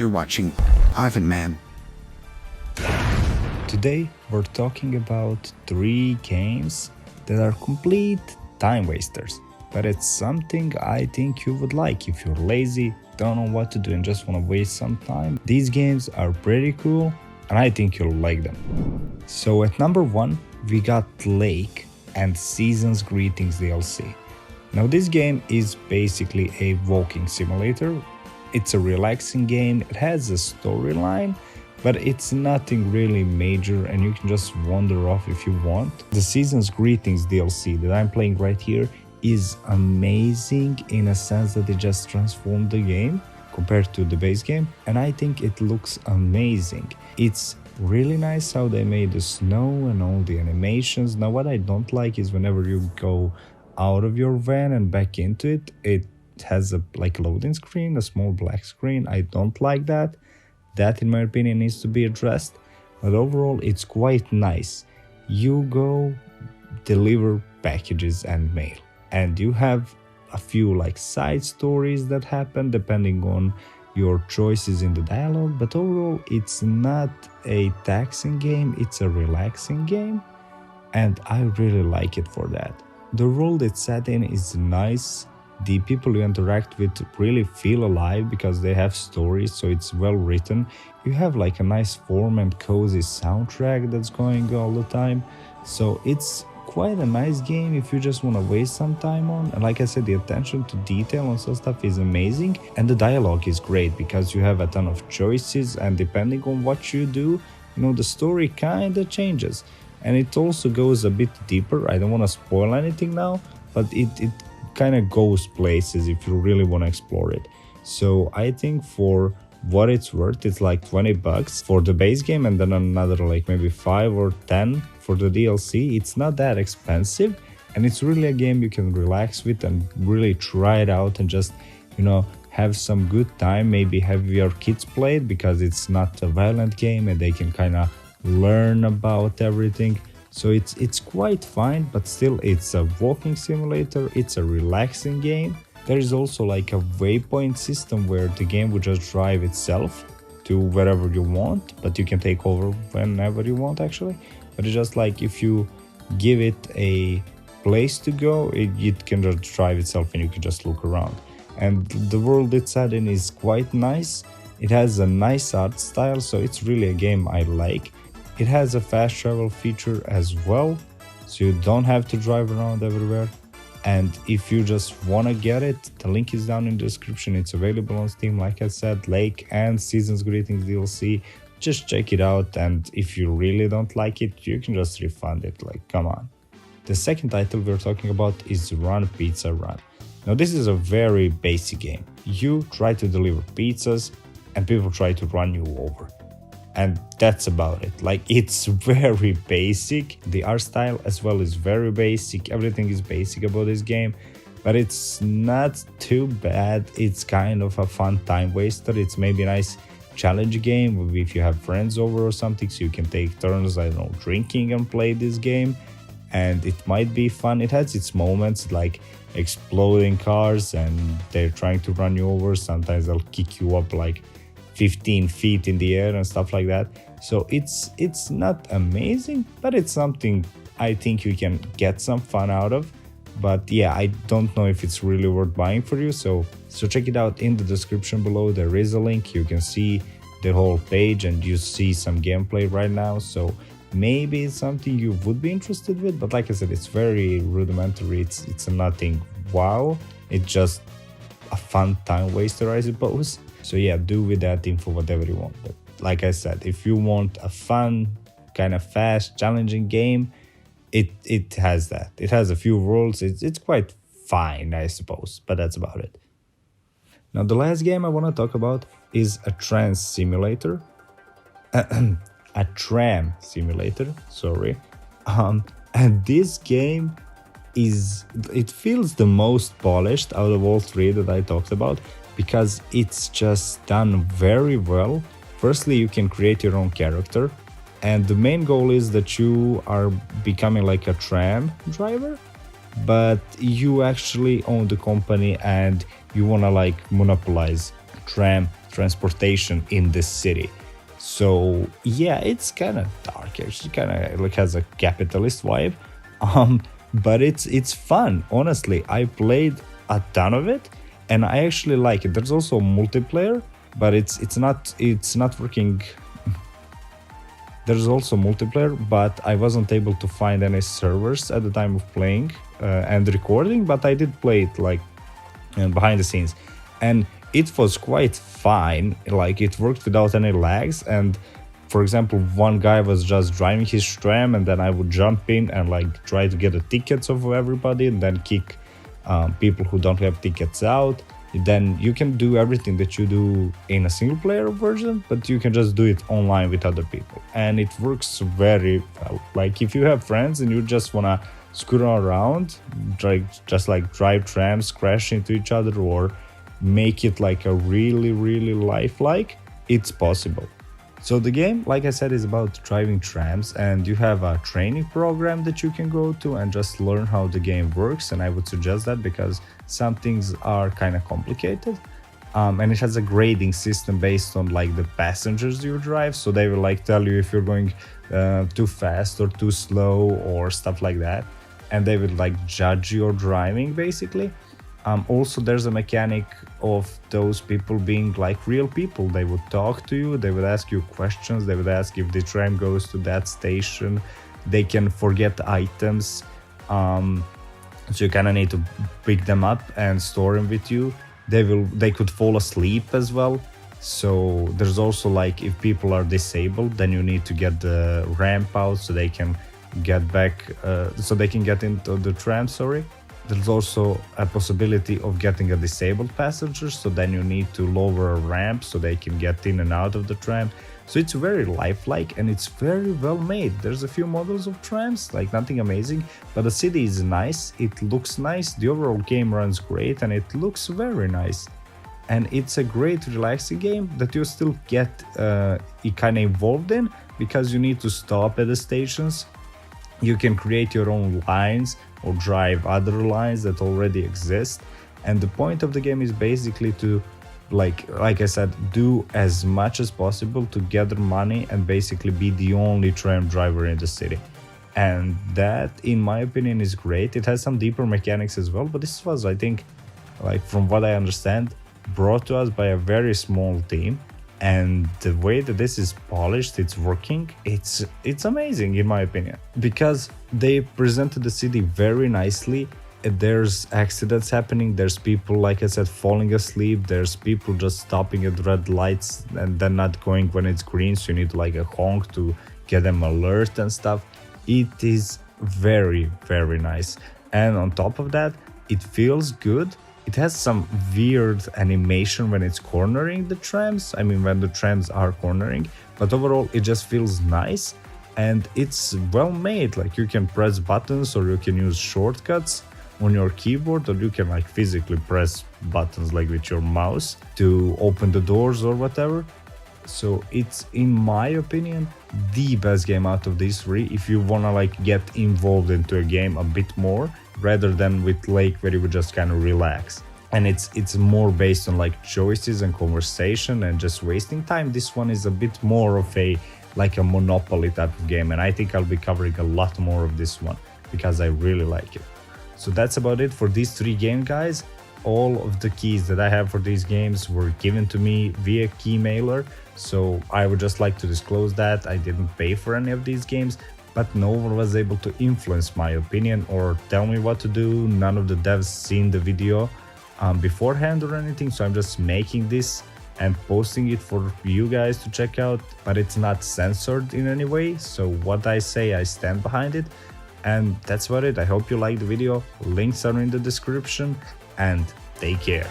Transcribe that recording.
You're watching Ivan Man. Today we're talking about 3 games that are complete time wasters, but it's something I think you would like if you're lazy, don't know what to do and just want to waste some time. These games are pretty cool and I think you'll like them. So at number 1 we got Lake and Season's Greetings DLC. Now this game is basically a walking simulator. It's a relaxing game, it has a storyline, but it's nothing really major and you can just wander off if you want. The Season's Greetings DLC that I'm playing right here is amazing in a sense that it just transformed the game compared to the base game, and I think it looks amazing. It's really nice how they made the snow and all the animations. Now what I don't like is whenever you go out of your van and back into it, it has a loading screen, a small black screen. I don't like that. That in my opinion needs to be addressed, but overall it's quite nice. You go deliver packages and mail, and you have a few side stories that happen depending on your choices in the dialogue, but overall it's not a taxing game, it's a relaxing game, and I really like it for that. The world it's set in is nice. The people you interact with really feel alive because they have stories, so it's well written. You have a nice warm and cozy soundtrack that's going all the time, so it's quite a nice game if you just want to waste some time on. And like I said, the attention to detail on some stuff is amazing, and the dialogue is great because you have a ton of choices, and depending on what you do, the story kinda changes. And it also goes a bit deeper. I don't want to spoil anything now, but it kind of goes places if you really want to explore it. So I think for what it's worth, it's $20 for the base game and then another maybe 5 or 10 for the DLC. It's not that expensive, and it's really a game you can relax with and really try it out and just have some good time. Maybe have your kids play it because it's not a violent game and they can kind of learn about everything. So it's quite fine, but still it's a walking simulator, it's a relaxing game. There is also a waypoint system where the game will just drive itself to wherever you want, but you can take over whenever you want actually. But it's just if you give it a place to go, it can just drive itself and you can just look around. And the world it's set in is quite nice. It has a nice art style, so it's really a game I like. It has a fast travel feature as well, so you don't have to drive around everywhere. And if you just want to get it, the link is down in the description. It's available on Steam, like I said, Lake and Season's Greetings DLC. Just check it out, and if you really don't like it, you can just refund it, come on. The second title we're talking about is Run Pizza Run. Now this is a very basic game. You try to deliver pizzas and people try to run you over. And that's about it. It's very basic. The art style as well is very basic. Everything is basic about this game, but it's not too bad. It's kind of a fun time waster. It's maybe a nice challenge game if you have friends over or something, so you can take turns, I don't know, drinking and play this game, and it might be fun. It has its moments like exploding cars and they're trying to run you over. Sometimes they'll kick you up 15 feet in the air and stuff like that. So it's not amazing, but it's something I think you can get some fun out of. But yeah, I don't know if it's really worth buying for you, so check it out in the description below. There is a link. You can see the whole page and you see some gameplay right now, so maybe it's something you would be interested with. But like I said, it's very rudimentary. It's a nothing wow, it's just a fun time waster, I suppose. So yeah, do with that info whatever you want. But like I said, if you want a fun, kind of fast, challenging game, it has that. It has a few worlds. It's quite fine, I suppose, but that's about it. Now the last game I want to talk about is a Tram simulator. A Tram simulator, sorry. And this game it feels the most polished out of all 3 that I talked about, because it's just done very well. Firstly, you can create your own character, and the main goal is that you are becoming a tram driver, but you actually own the company and you want to monopolize Tram transportation in this city. So yeah, it's kind of dark. Actually, kind of like has a capitalist vibe, but it's fun. Honestly, I played a ton of it, and I actually like it. There's also multiplayer, but it's not working. There's also multiplayer, but I wasn't able to find any servers at the time of playing and recording. But I did play it like behind the scenes, and it was quite fine. Like it worked without any lags. And for example, one guy was just driving his tram, and then I would jump in and like try to get the tickets of everybody, and then kick people who don't have tickets out. Then you can do everything that you do in a single player version, but you can just do it online with other people, and it works very well. Like if you have friends and you just wanna scooter around, just like drive trams, crash into each other, or make it like a really lifelike, it's possible. So the game, like I said, is about driving trams, and you have a training program that you can go to and just learn how the game works. And I would suggest that because some things are kind of complicated. And it has a grading system based on like the passengers you drive. So they will like tell you if you're going too fast or too slow or stuff like that. And they will like judge your driving basically. Also, there's a mechanic of those people being like real people. They would talk to you, they would ask you questions, they would ask if the tram goes to that station. They can forget items, so you kind of need to pick them up and store them with you. They could fall asleep as well. So there's also like if people are disabled, then you need to get the ramp out so they can get back, so they can get into the tram. Sorry. There's also a possibility of getting a disabled passenger, so then you need to lower a ramp so they can get in and out of the tram. So it's very lifelike and it's very well made. There's a few models of trams, like nothing amazing, but the city is nice, it looks nice, the overall game runs great, and it looks very nice. And it's a great relaxing game that you still get kind of involved in, because you need to stop at the stations. You can create your own lines or drive other lines that already exist. And the point of the game is basically to, like I said, do as much as possible to gather money and basically be the only tram driver in the city. And that, in my opinion, is great. It has some deeper mechanics as well, but this was, I think, like from what I understand, brought to us by a very small team. And the way that this is polished, it's working, it's amazing in my opinion, because they presented the city very nicely. There's accidents happening, there's people, like I said, falling asleep, there's people just stopping at red lights and then not going when it's green, so you need like a honk to get them alert and stuff. It is very nice, and on top of that, it feels good. It has some weird animation when it's cornering the trams. I mean, when the trams are cornering, but overall it just feels nice, and it's well made. Like you can press buttons, or you can use shortcuts on your keyboard, or you can like physically press buttons like with your mouse to open the doors or whatever. So it's, in my opinion, the best game out of these three if you wanna like get involved into a game a bit more, rather than with Lake where you would just kind of relax. And it's more based on like choices and conversation and just wasting time. This one is a bit more of a like a Monopoly type of game, and I think I'll be covering a lot more of this one because I really like it. So that's about it for these three games, guys. All of the keys that I have for these games were given to me via Keymailer, so I would just like to disclose that I didn't pay for any of these games, but no one was able to influence my opinion or tell me what to do. None of the devs seen the video beforehand or anything, so I'm just making this and posting it for you guys to check out, but it's not censored in any way, so what I say, I stand behind it. And that's about it. I hope you liked the video. Links are in the description, and take care.